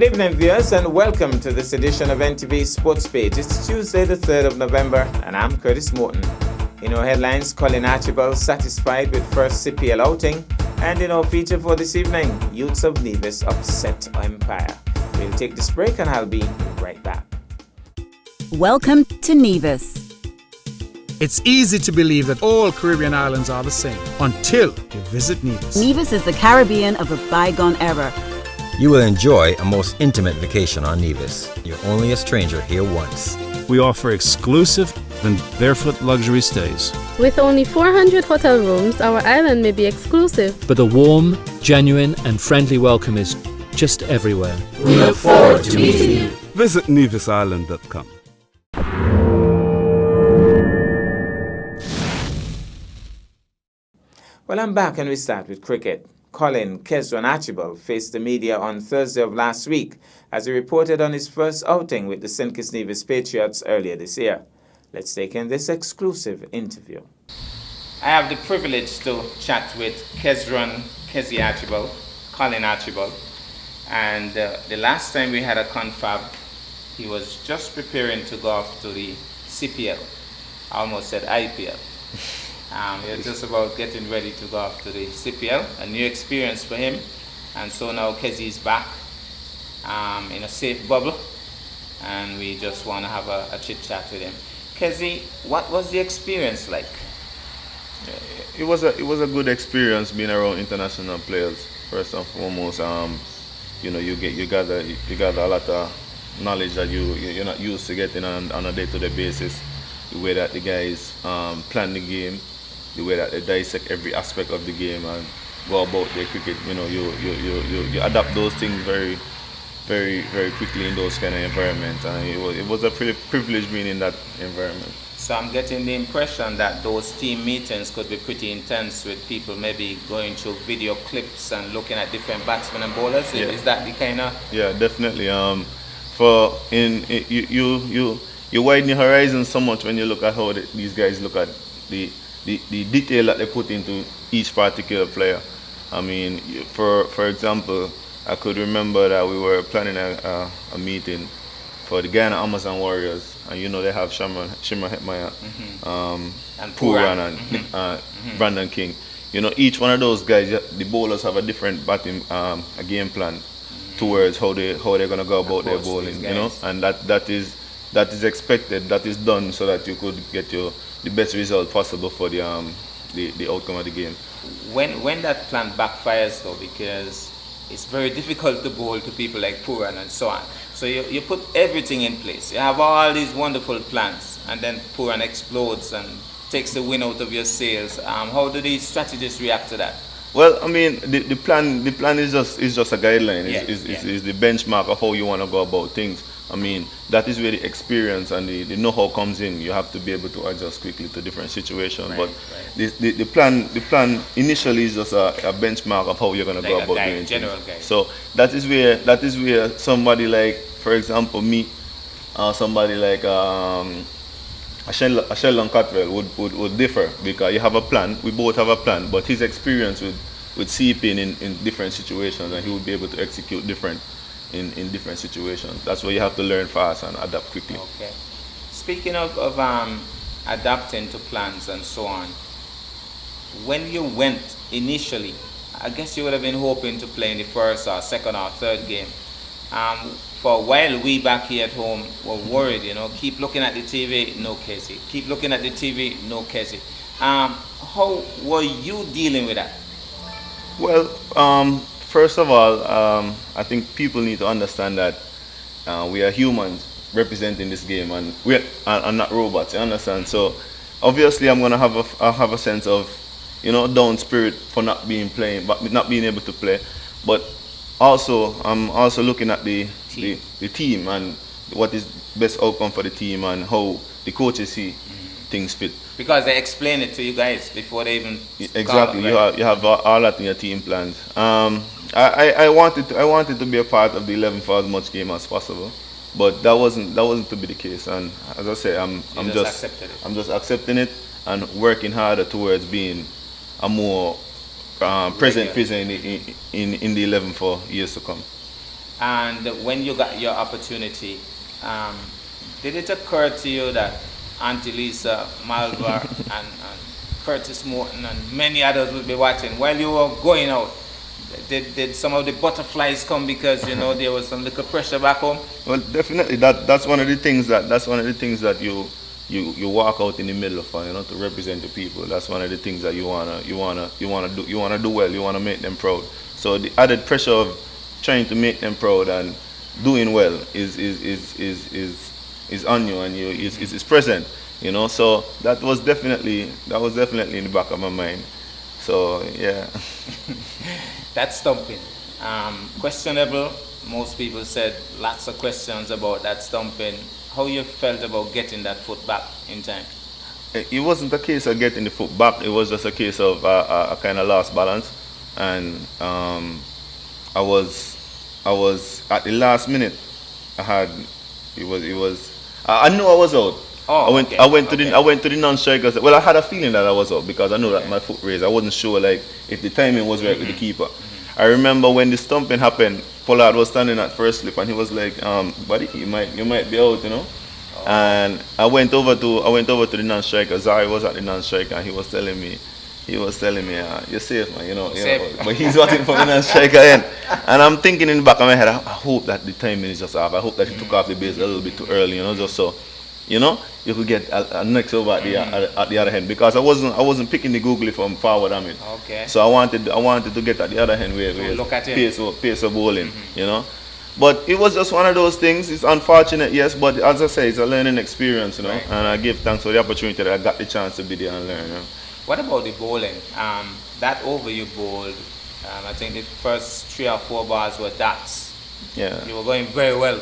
evening, viewers, and welcome to this edition of NTV Sports Page. It's Tuesday, the 3rd of November, and I'm Curtis Morton. In our headlines, Colin Archibald satisfied with first CPL outing, and in our feature for this evening, Youths of Nevis upset Empire. We'll take this break, and I'll be right back. Welcome to Nevis. It's easy to believe that all Caribbean islands are the same until you visit Nevis. Nevis is the Caribbean of a bygone era. You will enjoy a most intimate vacation on Nevis. You're only a stranger here once. We offer exclusive and barefoot luxury stays. With only 400 hotel rooms, our island may be exclusive. But the warm, genuine and friendly welcome is just everywhere. We look forward to meeting you. Visit nevisisland.com. Well, I'm back, and we start with cricket. Colin Kesron Archibald faced the media on Thursday of last week as he reported on his first outing with the St. Kitts Nevis Patriots earlier this year. Let's take in this exclusive interview. I have the privilege to chat with Kesron Kezi Archibald, Colin Archibald, and the last time we had a confab, he was just preparing to go off to the CPL. I almost said IPL. He was just about getting ready to go off to the CPL, a new experience for him. And so now Kezi is back in a safe bubble, and we just want to have a chit chat with him. Kezi, what was the experience like? It was a good experience being around international players. First and foremost, you gather a lot of knowledge that you're not used to getting on a day-to-day basis. The way that the guys plan the game, the way that they dissect every aspect of the game and go about their cricket, you adapt those things very, very, very quickly in those kind of environments. And it was a privilege being in that environment. So I'm getting the impression that those team meetings could be pretty intense, with people maybe going through video clips and looking at different batsmen and bowlers. Yeah. Is that the kind of? Yeah, definitely. You widen your horizon so much when you look at how these guys look at the detail that they put into each particular player. I mean, for example, I could remember that we were planning a meeting for the Guyana Amazon Warriors, and they have Shimmer Hetmaya, and Pooran and Brandon King. Each one of those guys, the bowlers have a different batting a game plan towards how they're gonna go about their bowling. And that is expected, that is done so that you could get the best result possible for the outcome of the game. When that plan backfires though, because it's very difficult to bowl to people like Pooran and so on. So you put everything in place. You have all these wonderful plans, and then Pooran explodes and takes the wind out of your sails. How do these strategists react to that? Well, I mean, the plan is just a guideline. It's the benchmark of how you want to go about things. I mean, that is where the experience and the know-how comes in. You have to be able to adjust quickly to different situations. Right, but the plan initially is just a benchmark of how you're going to go about doing things. So that is where somebody like, for example, me, somebody like a Sheldon Cottrell would differ, because you have a plan. We both have a plan, but his experience would seep in different situations, and he would be able to execute different in different situations. That's why you have to learn fast and adapt quickly. Okay. Speaking of adapting to plans and so on, when you went initially, I guess you would have been hoping to play in the first or second or third game. For a while, we back here at home were worried, keep looking at the TV, no Kezi. Keep looking at the TV, no Kezi. How were you dealing with that? Well, first of all, I think people need to understand that we are humans representing this game, and we're not robots. You understand? So obviously, I'm gonna have a sense of, down spirit for not being able to play. But also, I'm also looking at the team and what is best outcome for the team and how the coaches see things fit. Because they explain it to you guys before they even. Exactly. You have all that in your team plans. I wanted to be a part of the 11 for as much game as possible, but that wasn't to be the case. And as I say, I'm just accepting it and working harder towards being a more present in the 11 for years to come. And when you got your opportunity, did it occur to you that Auntie Lisa, Malvar, and Curtis Morton, and many others would be watching while you were going out? Did some of the butterflies come because there was some little pressure back home? Well, definitely. That's one of the things that you walk out in the middle of, to represent the people. That's one of the things that you wanna do well. You wanna make them proud. So the added pressure of trying to make them proud and doing well is on you, and it's present. So that was definitely in the back of my mind. So yeah. That stumping, questionable. Most people said lots of questions about that stumping. How you felt about getting that foot back in time? It wasn't a case of getting the foot back. It was just a case of a kind of lost balance, and I was at the last minute. I knew I was out. Oh, I went to the non-strikers. Well, I had a feeling that I was out because I knew that my foot raised. I wasn't sure if the timing was right with the keeper. I remember when the stumping happened, Pollard was standing at first slip and he was like, buddy, you might be out, And I went over to the non-striker. Zari was at the non-striker and he was telling me, you're safe, man, Safe. But he's watching for the non-striker end. And I'm thinking in the back of my head, I hope that the timing is just off. I hope that he took off the base a little bit too early, just so you could get a next over at the other hand, because I wasn't picking the googly from forward. Okay. So I wanted to get at the other hand where look at him. pace of bowling, But it was just one of those things. It's unfortunate, yes, but as I say, it's a learning experience, Right. And I give thanks for the opportunity that I got the chance to be there and learn. What about the bowling? That over you bowled, I think the first 3 or 4 balls were dots. Yeah. You were going very well.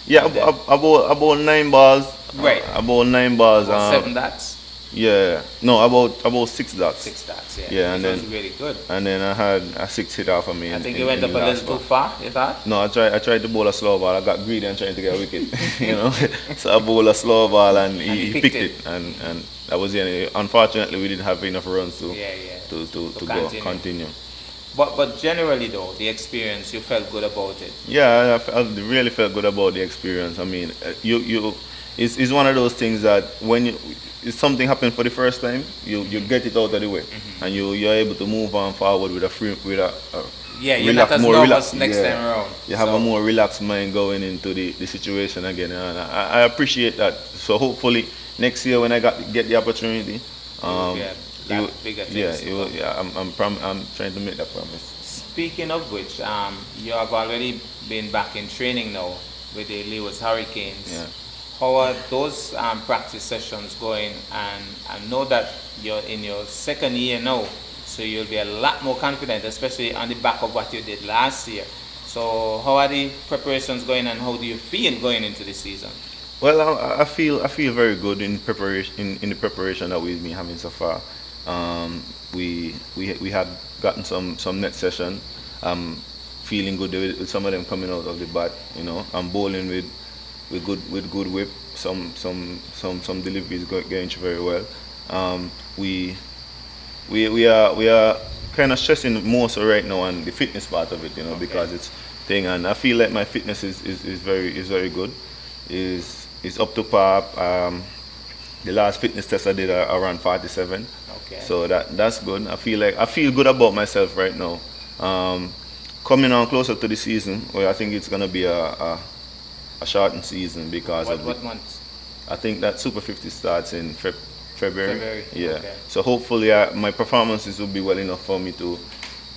Yeah, about 9 balls. Right. About 9 balls. 7 dots. Yeah. No, about 6 dots. 6 dots. Yeah. Yeah, and It then was really good. And then I had a 6 hit off of me. I think you went up a little too far. You thought? No, I tried to bowl a slow ball. I got greedy and trying to get a wicket. So I bowled a slow ball and he picked it. And that was the end. Unfortunately, we didn't have enough runs to continue. But generally though, the experience, you felt good about it. Yeah, I really felt good about the experience. I mean, it's one of those things that when if something happened for the first time, you get it out of the way, and you're able to move on forward with you're not as nervous next time around. You have a more relaxed mind going into the situation again, and I appreciate that. So hopefully next year when I get the opportunity, bigger things. I'm trying to make that promise. Speaking of which, you have already been back in training now with the Lewis Hurricanes. Yeah. How are those practice sessions going? And I know that you're in your second year now, so you'll be a lot more confident, especially on the back of what you did last year. So how are the preparations going, and how do you feel going into the season? Well, I feel very good in preparation in the preparation that we've been having so far. We had gotten some net session. I'm feeling good with some of them coming out of the bat. I'm bowling with good whip. Some deliveries going very well. We are kind of stressing more so right now on the fitness part of it, because it's thing, and I feel like my fitness is very good. Is up to par. The last fitness test I did around 47. Okay. So that's good. I feel good about myself right now. Coming on closer to the season, well, I think it's gonna be a shortened season because what month? I think that Super 50 starts in February. Yeah. Okay. So hopefully my performances will be well enough for me to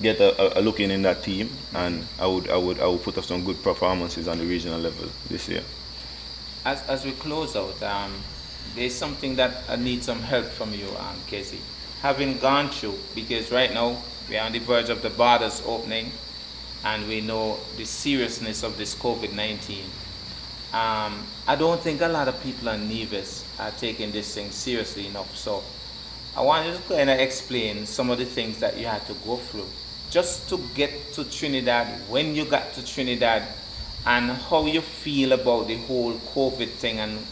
get a look in that team, and I would put up some good performances on the regional level this year. As we close out, there's something that I need some help from you, Casey. Having gone through, because right now we are on the verge of the borders opening, and we know the seriousness of this COVID-19. I don't think a lot of people in Nevis are taking this thing seriously enough. So I want you to kind of explain some of the things that you had to go through just to get to Trinidad, when you got to Trinidad, and how you feel about the whole COVID thing, and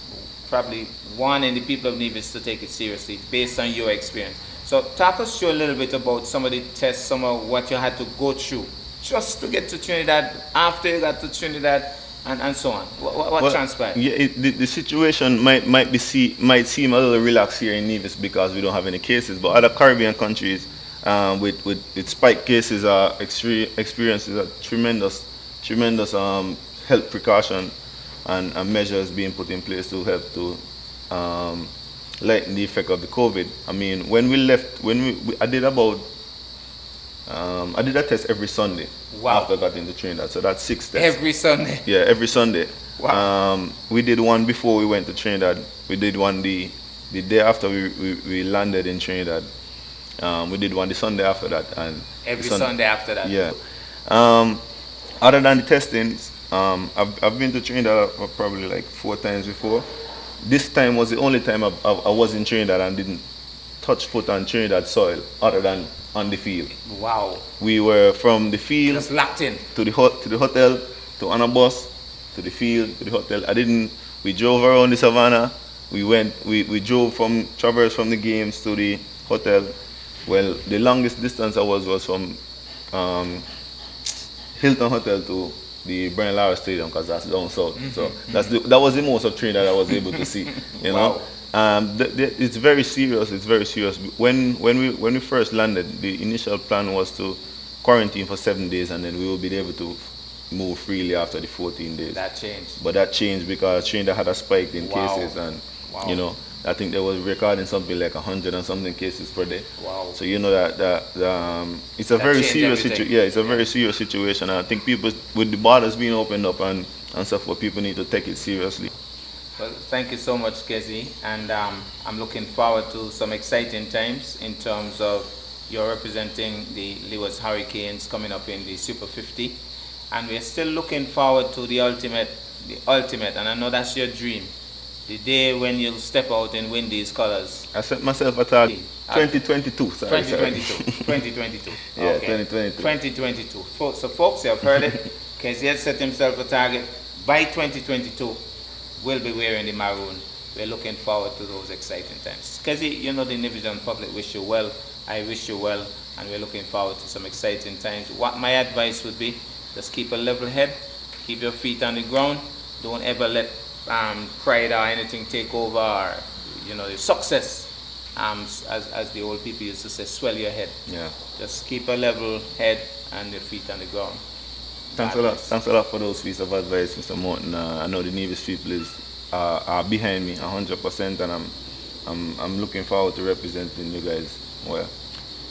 probably wanting the people of Nevis to take it seriously based on your experience. So talk us through a little bit about some of the tests, some of what you had to go through just to get to Trinidad, after you got to Trinidad, and so on? What transpired? Yeah, the situation might seem a little relaxed here in Nevis because we don't have any cases, but other Caribbean countries with spike cases are experiences a tremendous health precaution and measures being put in place to help to lighten the effect of the COVID. I mean, when we left, I did a test every Sunday. Wow. After I got into Trinidad, so that's 6 tests. Every Sunday? Yeah, every Sunday. Wow. We did one before we went to Trinidad. We did one the day after we landed in Trinidad. We did one the Sunday after that. And every Sunday after that? Yeah. Other than the testings, I've been to Trinidad probably like 4 times before. This time was the only time I was in Trinidad and didn't touch foot on Trinidad soil other than on the field. Wow. We were from the field just locked in to the hotel, to on a bus, to the field, to the hotel. We drove around the savannah. We drove traversed from the games to the hotel. Well, the longest distance I was from Hilton Hotel to the Brian Lara Stadium, because that's down south. So that was the most of Trinidad I was able to see. You know. It's very serious. It's very serious. When we first landed, the initial plan was to quarantine for 7 days, and then we will be able to move freely after the 14 days. That changed. But that changed because Trinidad had a spike in cases, and you know, I think they was recording something like 100 and something cases per day. Wow. So you know that it's a very serious situation. Yeah, it's a very serious situation. And I think people, with the borders being opened up and stuff, people need to take it seriously. Well, thank you so much, Kezi, and I'm looking forward to some exciting times in terms of you're representing the Leeward Hurricanes coming up in the Super 50, and we're still looking forward to the ultimate, and I know that's your dream, the day when you'll step out and win these colors. I set myself a target. 2022. Sorry. 2022. Yeah, okay. 2022. So folks, you have heard it. Kezi has set himself a target by 2022. Will be wearing the maroon. We're looking forward to those exciting times. Kezi, you know the Nevis public wish you well. I wish you well, and we're looking forward to some exciting times. What my advice would be, just keep a level head, keep your feet on the ground. Don't ever let pride or anything take over, or your success. As the old people used to say, swell your head. Yeah. Just keep a level head and your feet on the ground. Thanks a lot. Thanks a lot for those pieces of advice, Mr. Morton. I know the Nevis people are behind me 100%, and I'm looking forward to representing you guys well.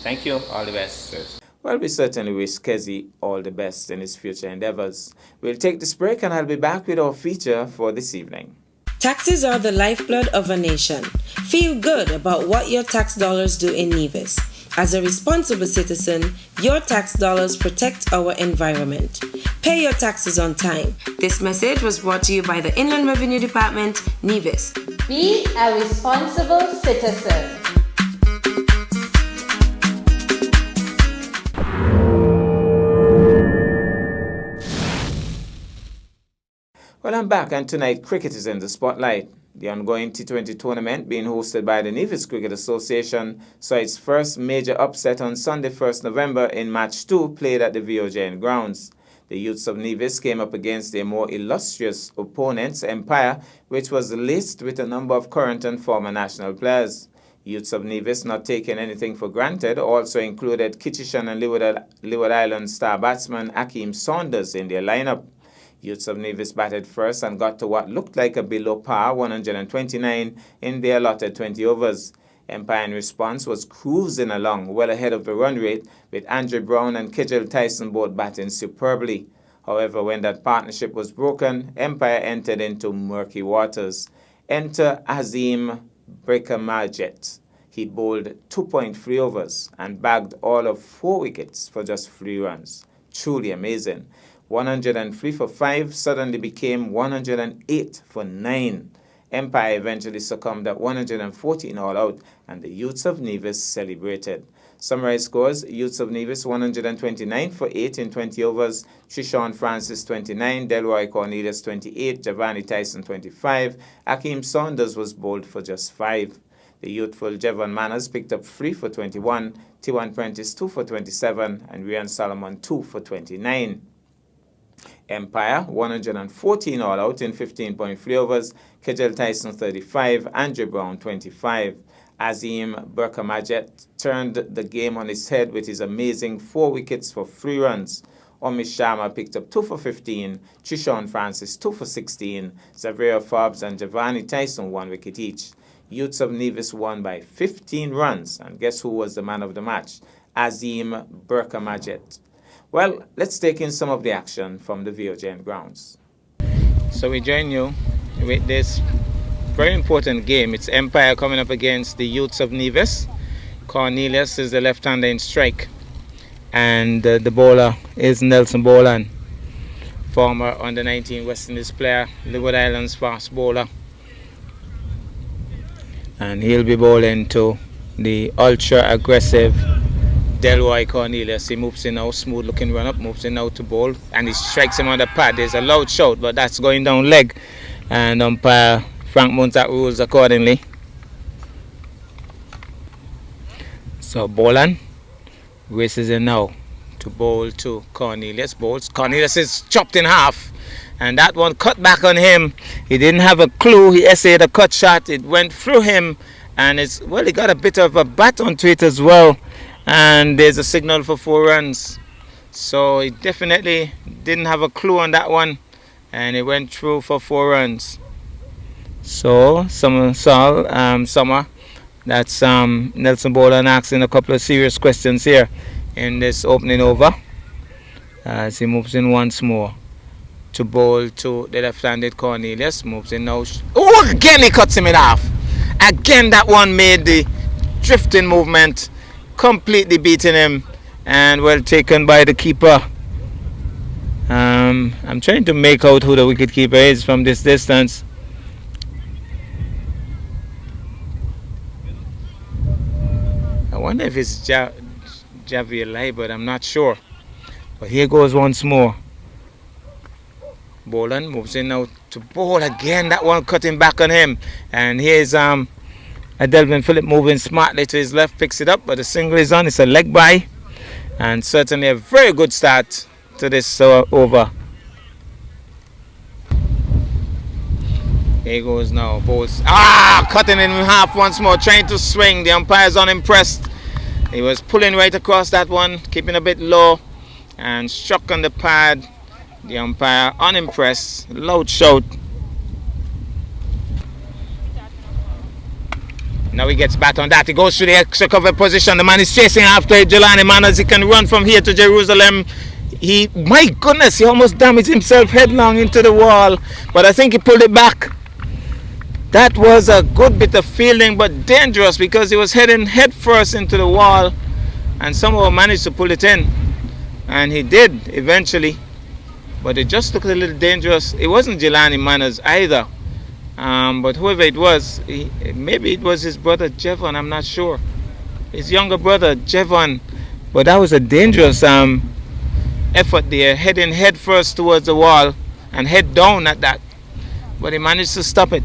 Thank you. All the best. Yes. Well, we certainly wish Kezi all the best in his future endeavors. We'll take this break, and I'll be back with our feature for this evening. Taxes are the lifeblood of a nation. Feel good about what your tax dollars do in Nevis. As a responsible citizen, your tax dollars protect our environment. Pay your taxes on time. This message was brought to you by the Inland Revenue Department, Nevis. Be a responsible citizen. Well, I'm back, and tonight cricket is in the spotlight. The ongoing T20 tournament, being hosted by the Nevis Cricket Association, saw its first major upset on Sunday, 1st November, in Match 2, played at the VOJN grounds. The youths of Nevis came up against their more illustrious opponents, Empire, which was laced with a number of current and former national players. Youths of Nevis, not taking anything for granted, also included Kitchishan and Leeward Island star batsman Akeem Saunders in their lineup. Youths of Nevis batted first and got to what looked like a below par 129 in their allotted 20 overs. Empire in response was cruising along well ahead of the run rate, with Andrew Brown and Kejel Tyson both batting superbly. However, when that partnership was broken, Empire entered into murky waters. Enter Azim Brekamarjet. He bowled 2.3 overs and bagged all of 4 wickets for just 3 runs. Truly amazing. 103 for 5 suddenly became 108 for 9. Empire eventually succumbed at 114 all out, and the youths of Nevis celebrated. Summarized scores: youths of Nevis 129 for 8 in 20 overs, Trishawn Francis 29, Delroy Cornelius 28, Giovanni Tyson 25, Akeem Saunders was bowled for just 5. The youthful Jevon Manners picked up 3 for 21, T1 Prentice 2 for 27, and Ryan Solomon 2 for 29. Empire 114 all out in 15.3 overs, Kejel Tyson 35, Andrew Brown 25. Azim Burkamajet turned the game on its head with his amazing 4 wickets for 3 runs. Omish Sharma picked up 2 for 15, Trishon Francis 2 for 16, Xavier Forbes and Giovanni Tyson 1 wicket each. Youths of Nevis won by 15 runs, and guess who was the man of the match? Azim Burkamajet. Well, let's take in some of the action from the VOJN grounds. So we join you with this very important game. It's Empire coming up against the Youths of Nevis. Cornelius is the left-hander in strike, and the bowler is Nelson Boland, former under-19 West Indies player, Leeward Islands fast bowler, and he'll be bowling to the ultra-aggressive Delroy Cornelius. He moves in now, smooth looking run up, moves in now to bowl, and he strikes him on the pad. There's a loud shout, but that's going down leg, and umpire Frank Muntak rules accordingly. So Boland races in now to bowl to Cornelius. Bowls. Cornelius is chopped in half, and that one cut back on him. He didn't have a clue. He essayed a cut shot. It went through him, and he got a bit of a bat onto it as well. And there's a signal for 4 runs. So he definitely didn't have a clue on that one, and it went through for 4 runs. So Summer, that's Nelson Boland asking a couple of serious questions here in this opening over, as he moves in once more to bowl to the left-handed Cornelius. Moves in now. Oh, again he cuts him in half. Again that one made the drifting movement, completely beating him, and well taken by the keeper. I'm trying to make out who the wicket keeper is from this distance. I wonder if it's Javier Lai, but I'm not sure. But here goes once more. Boland moves in now to bowl again. That one cutting back on him. And here's Delvin Phillip moving smartly to his left, picks it up, but the single is on. It's a leg by, and certainly a very good start to this over. Here goes now, bowls. Cutting in half once more, trying to swing. The umpire's unimpressed. He was pulling right across that one, keeping a bit low, and struck on the pad. The umpire unimpressed. Loud shout. Now he gets back on that. He goes to the extra cover position. The man is chasing after Jelani Manners. He can run from here to Jerusalem. My goodness, he almost damaged himself headlong into the wall, but I think he pulled it back. That was a good bit of fielding, but dangerous, because he was heading head first into the wall, and somehow managed to pull it in, and he did eventually, but it just looked a little dangerous. It wasn't Jelani Manners either, but whoever it was, maybe it was his brother Jevon, I'm not sure, his younger brother Jevon, but that was a dangerous effort there, heading head first towards the wall and head down at that, but he managed to stop it.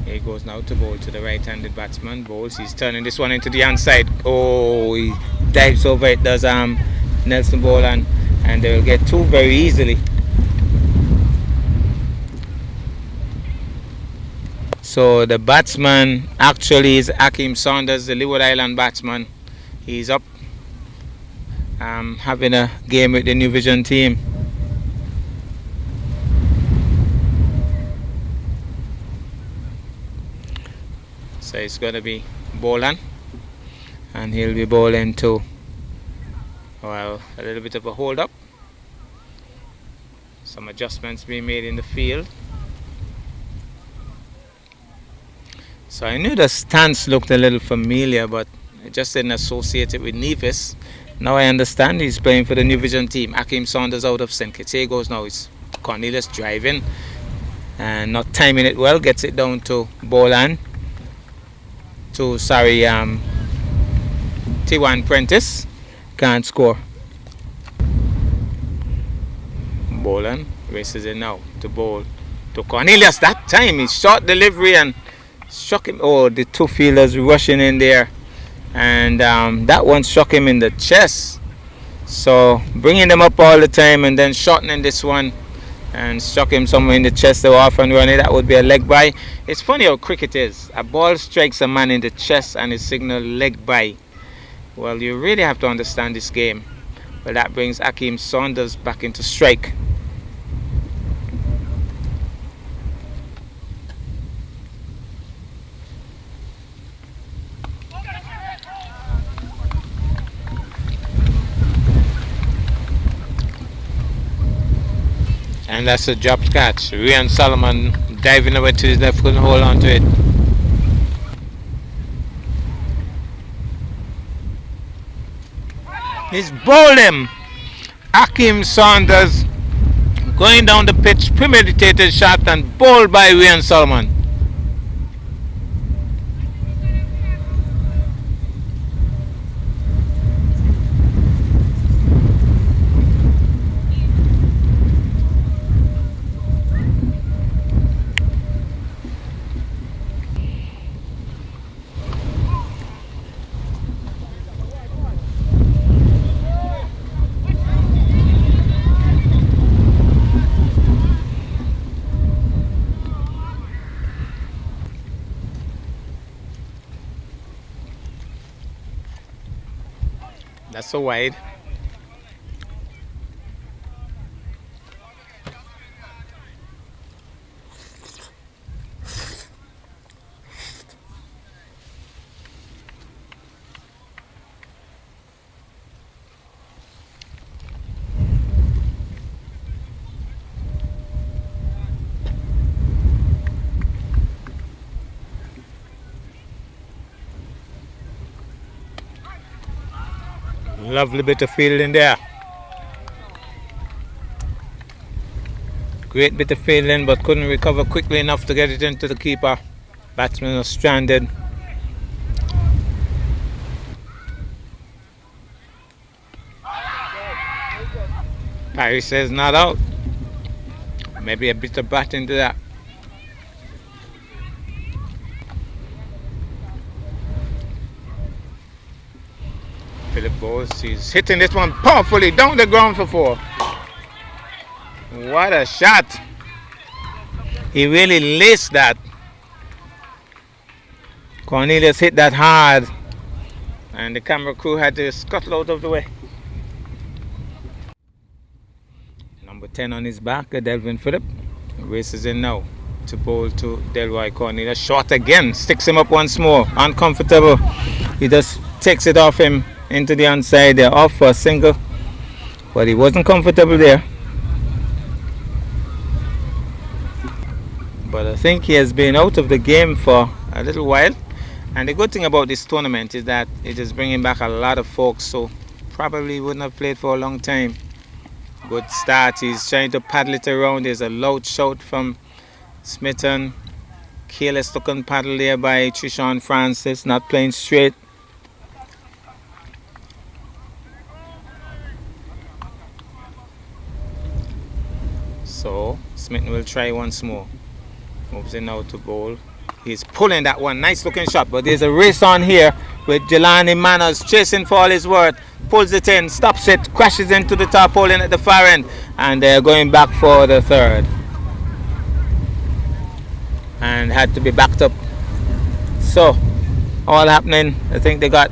He goes now to bowl to the right-handed batsman. Bowls. He's turning this one into the onside. Oh, he dives over it. Does Nelson Boland, and they will get 2 very easily. So the batsman actually is Akeem Saunders, the Leeward Island batsman. He's up, having a game with the New Vision team. So it's going to be Boland, and he'll be bowling to, well, a little bit of a hold up. Some adjustments being made in the field. So I knew the stance looked a little familiar, but I just didn't associate it with Nevis. Now I understand he's playing for the New Vision team. Akeem Saunders out of St. Kitts. Here goes now. It's Cornelius driving and not timing it well. Gets it down to Boland. T1 Prentice. Can't score. Boland races in now to bowl to Cornelius. That time he short delivery and struck him. Oh, the two fielders rushing in there, and that one struck him in the chest. So bringing them up all the time and then shortening this one and struck him somewhere in the chest. They were off and running. That would be a leg bye. It's funny how cricket is. A ball strikes a man in the chest and it's signaled leg bye. Well, you really have to understand this game. Well, that brings Akeem Saunders back into strike. And that's a dropped catch. Rian Solomon diving away to his left, couldn't hold on to it. He's bowled him. Akeem Saunders going down the pitch, premeditated shot and bowled by Rian Solomon. That's so wide. Lovely bit of fielding there. Great bit of fielding, but couldn't recover quickly enough to get it into the keeper. Batsman was stranded. Parry says not out. Maybe a bit of bat into that. Philip Bowes, he's hitting this one powerfully down the ground for 4. What a shot. He really laced that. Cornelius hit that hard and the camera crew had to scuttle out of the way. Number 10 on his back, Delvin Phillip, races in now to bowl to Delroy Cornelius. Short again, sticks him up once more, uncomfortable. He just takes it off him into the onside. They're off for a single, but he wasn't comfortable there. But I think he has been out of the game for a little while, and the good thing about this tournament is that it is bringing back a lot of folks, so probably wouldn't have played for a long time. Good start. He's trying to paddle it around. There's a loud shout from Smitten. Careless looking paddle there by Trishawn Francis, not playing straight. So Smitten will try once more. Moves in now to bowl. He's pulling that one. Nice looking shot, but there's a race on here with Jelani Manners chasing for all his worth. Pulls it in, stops it, crashes into the tarpaulin at the far end, and they're going back for the third. And had to be backed up. So, all happening. I think they got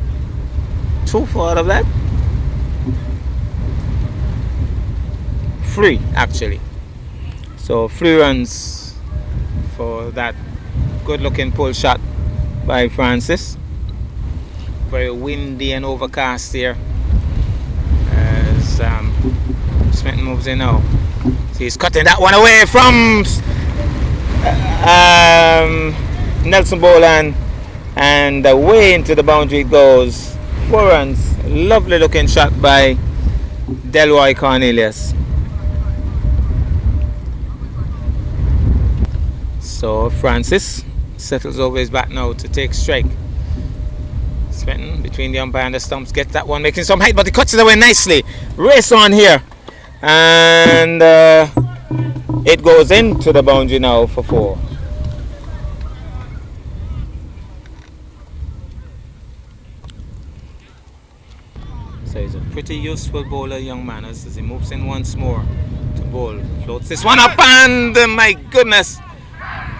2 for out of that. 3 actually. So 3 runs for that good looking pull shot by Francis. Very windy and overcast here as Smitten moves in now. He's cutting that one away from Nelson Boland, and away into the boundary it goes. 4 runs. Lovely looking shot by Delroy Cornelius. So Francis settles over his bat now to take strike. Smitten between the umpire and the stumps, gets that one, making some height, but he cuts it away nicely. Race on here And it goes into the boundary now for 4. So he's a pretty useful bowler, young Manners, as he moves in once more to bowl. Floats this one up, and my goodness.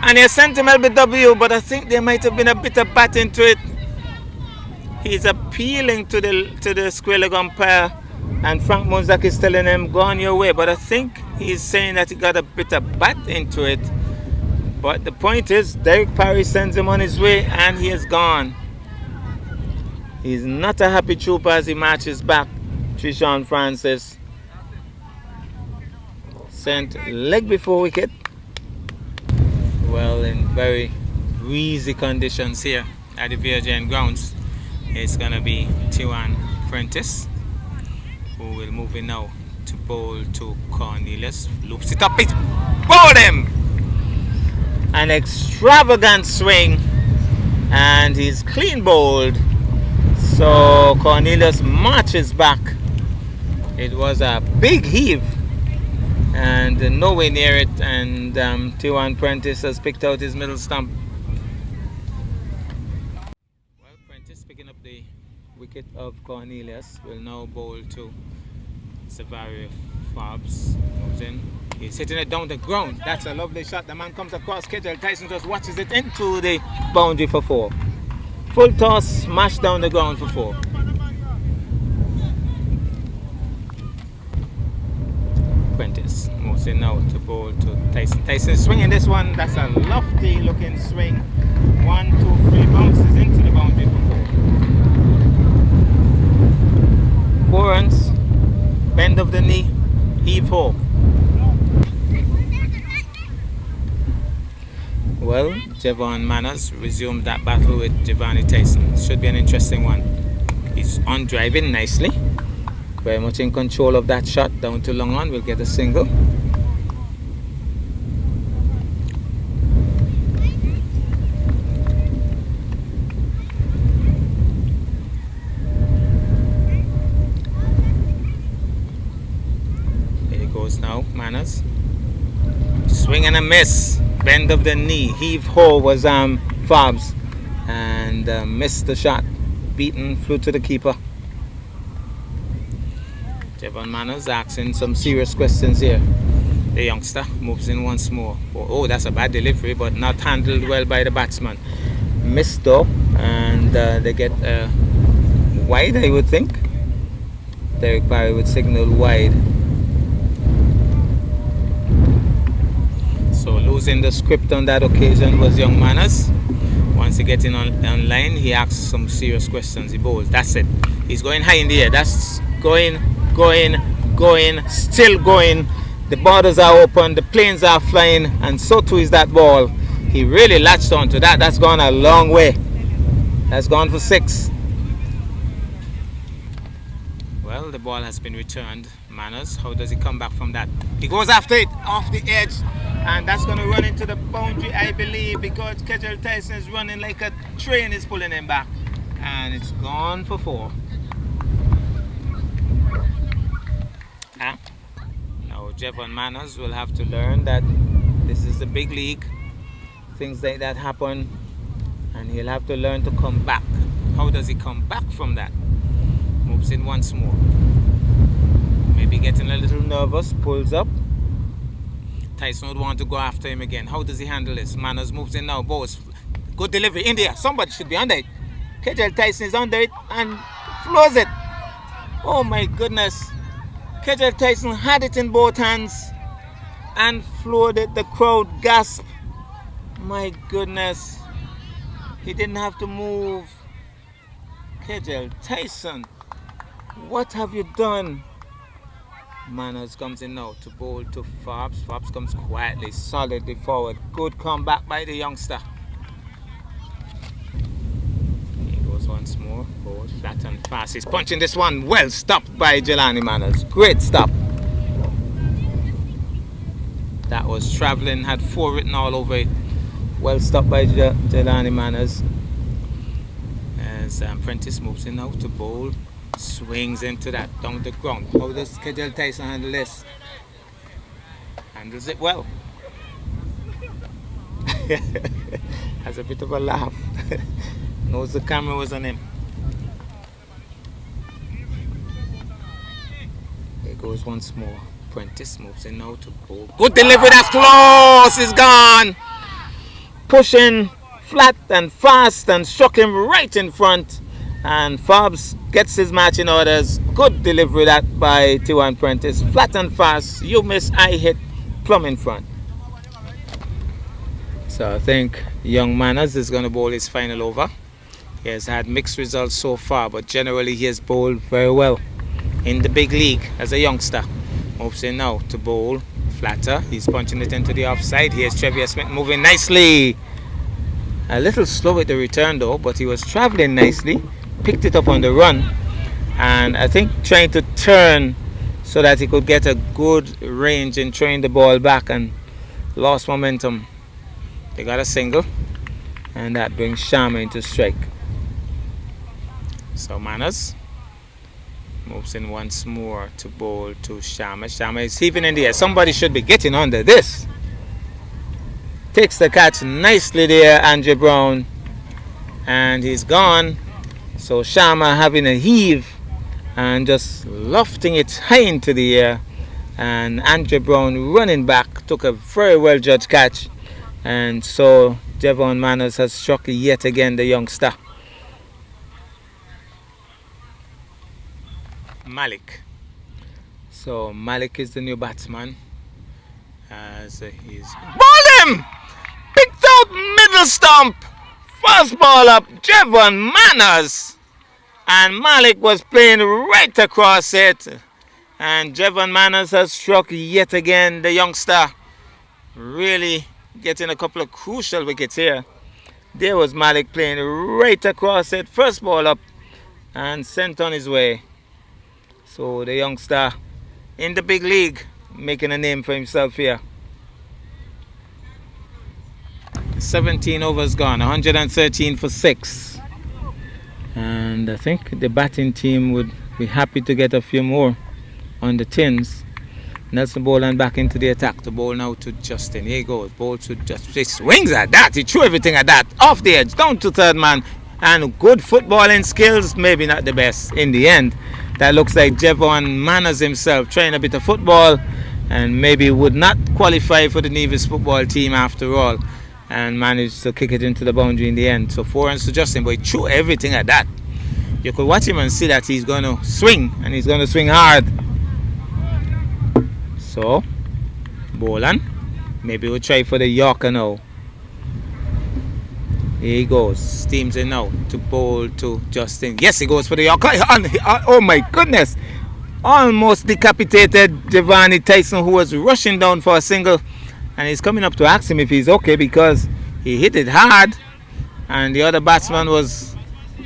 And he sent him LBW, but I think there might have been a bit of bat into it. He's appealing to the square leg umpire, and Frank Monzak is telling him, go on your way. But I think he's saying that he got a bit of bat into it. But the point is, Derek Parry sends him on his way, and he is gone. He's not a happy trooper as he marches back. Trishan Francis sent leg before wicket. Well, in very breezy conditions here at the Virgin grounds. It's going to be Tiwan Prentice, who will move in now to bowl to Cornelius. Loops it up, it bowled him! An extravagant swing, and he's clean bowled. So Cornelius marches back. It was a big heave and nowhere near it, and Tiwan Prentice has picked out his middle stump. Well, Prentice picking up the wicket of Cornelius will now bowl to Savario Forbes. Moves in. He's hitting it down the ground. That's a lovely shot. The man comes across. Kedgell Tyson just watches it into the boundary for 4. Full toss, smash down the ground for 4. Prentice moves in now to bowl to Tyson. Tyson swinging this one. That's a lofty looking swing. 1, 2, 3 bounces into the boundary for 4. 4 runs. Bend of the knee. Heave ho. Well, Javon Manners resumed that battle with Giovanni Tyson. Should be an interesting one. He's on driving nicely. Very much in control of that shot down to long on. We'll get a single. Here he goes now, Manners. Swing and a miss. Bend of the knee. Heave ho was Forbes, and missed the shot. Beaten, flew to the keeper. Javon Manners asking some serious questions here. The youngster moves in once more. Oh, that's a bad delivery, but not handled well by the batsman. Missed though, and they get wide, I would think. Derek Parry would signal wide. So losing the script on that occasion was young Manners. Once he gets in on line, he asks some serious questions. He bowls. That's it. He's going high in the air. That's going, still going. The borders are open. The planes are flying, and so too is that ball. He really latched onto that. That's gone a long way. That's gone for 6. Well, the ball has been returned. Manners, how does he come back from that? He goes after it off the edge, and that's going to run into the boundary, I believe, because Kedgell Tyson is running like a train is pulling him back, and it's gone for 4. Now Javon Manners will have to learn that this is the big league. Things like that happen, and he'll have to learn to come back. How does he come back from that? Moves in once more. Maybe getting a little nervous, pulls up. Tyson would want to go after him again. How does he handle this? Manners moves in now, bowls. Good delivery in there. Somebody should be under it. Kedgell Tyson is under it and floors it. Oh my goodness. Kedgell Tyson had it in both hands and floored it. The crowd gasped. My goodness. He didn't have to move. Kedgell Tyson, what have you done? Manners comes in now to bowl to Forbes. Forbes comes quietly, solidly forward. Good comeback by the youngster. He goes once more, bowl flat and fast. He's punching this one. Well stopped by Jelani Manners. Great stop. That was travelling, had 4 written all over it. Well stopped by Jelani Manners. As Prentice moves in now to bowl Swings into that, down the ground. How does Kjell Tyson handle this? Handles it well. Has a bit of a laugh. Knows the camera was on him. There goes once more. Prentice moves in now to bowl. Good delivery, that's close. It's gone. Pushing flat and fast and struck him right in front. And Forbes gets his matching orders. Good delivery that by T1 Prentice. Flat and fast. You miss, I hit. Plumb in front. So I think Young Manners is going to bowl his final over. He has had mixed results so far, but generally he has bowled very well in the big league as a youngster. Moves in now to bowl flatter. He's punching it into the offside. Here's Trevier Smith moving nicely. A little slow at the return though, but he was travelling nicely. Picked it up on the run. And I think trying to turn so that he could get a good range in throwing the ball back, and lost momentum. They got a single, and that brings Sharma into strike. So Manners moves in once more to bowl to Sharma. Sharma is heaving in the air. Somebody should be getting under this. Takes the catch nicely there, Andre Brown, and he's gone. So Sharma having a heave and just lofting it high into the air, and Andre Brown running back took a very well judged catch, and so Devon Manners has struck yet again the youngster. Malik. So Malik is the new batsman as he's bowled him, picked out middle stump, first ball up, Devon Manners. And Malik was playing right across it. And Devon Manners has struck yet again the youngster. Really getting a couple of crucial wickets here. There was Malik playing right across it. First ball up and sent on his way. So the youngster in the big league making a name for himself here. 17 overs gone. 113 for 6. And I think the batting team would be happy to get a few more on the tins. Nelson Boland back into the attack. The ball now to Justin. Here he goes. Ball to Justin. He swings at that. He threw everything at that. Off the edge. Down to third man. And good footballing skills. Maybe not the best in the end. That looks like Devon Manners himself trying a bit of football. And maybe would not qualify for the Nevis football team after all. And managed to kick it into the boundary in the end. So 4 runs to Justin, but he threw everything at that. You could watch him and see that he's going to swing, and he's going to swing hard. So, Boland, maybe we'll try for the Yorker now. Here he goes, steams in now to bowl to Justin. Yes, he goes for the Yorker. Oh my goodness! Almost decapitated Giovanni Tyson, who was rushing down for a single. And he's coming up to ask him if he's okay, because he hit it hard and the other batsman was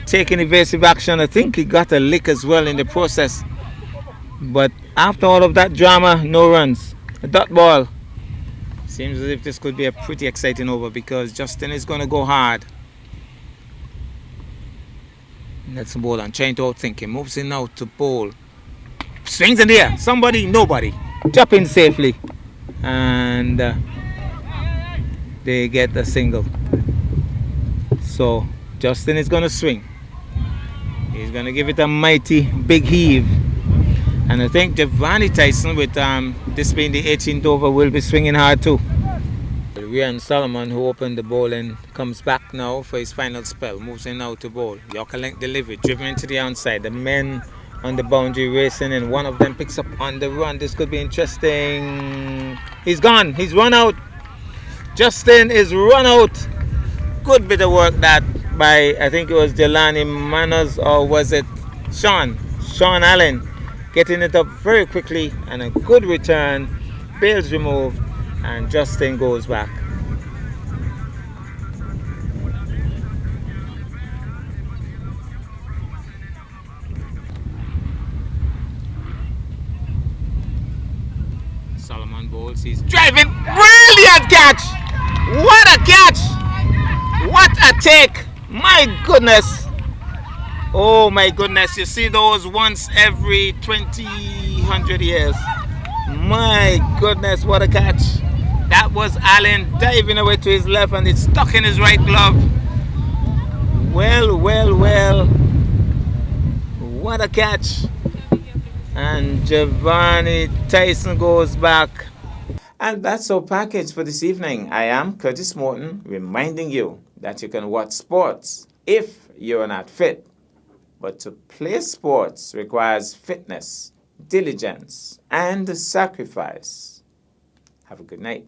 taking evasive action. I think he got a lick as well in the process. But after all of that drama, no runs. A dot ball. Seems as if this could be a pretty exciting over, because Justin is going to go hard. Nelson Boland trying to outthink him. Moves in now to bowl. Swings in the air. Somebody, nobody. Drop in safely. And they get a single. So Justin is going to swing. He's going to give it a mighty big heave. And I think Giovanni Tyson, with this being the 18th over, will be swinging hard too. Rian Solomon, who opened the bowling, comes back now for his final spell. Moves in now to bowl. Yorker length delivery, driven into the outside. The men on the boundary racing, and one of them picks up on the run. This could be interesting. He's gone. He's run out. Justin is run out. Good bit of work that by, I think it was Jelani Manners, or was it Sean Allen, getting it up very quickly, and a good return. Bails removed, and Justin goes back. Solomon bowls. He's driving. Brilliant catch! What a catch! What a take! My goodness! Oh my goodness, you see those once every 100 years. My goodness, what a catch. That was Allen diving away to his left and it's stuck in his right glove. Well. What a catch. And Giovanni Tyson goes back. And that's our package for this evening. I am Curtis Morton, reminding you that you can watch sports if you're not fit. But to play sports requires fitness, diligence, and sacrifice. Have a good night.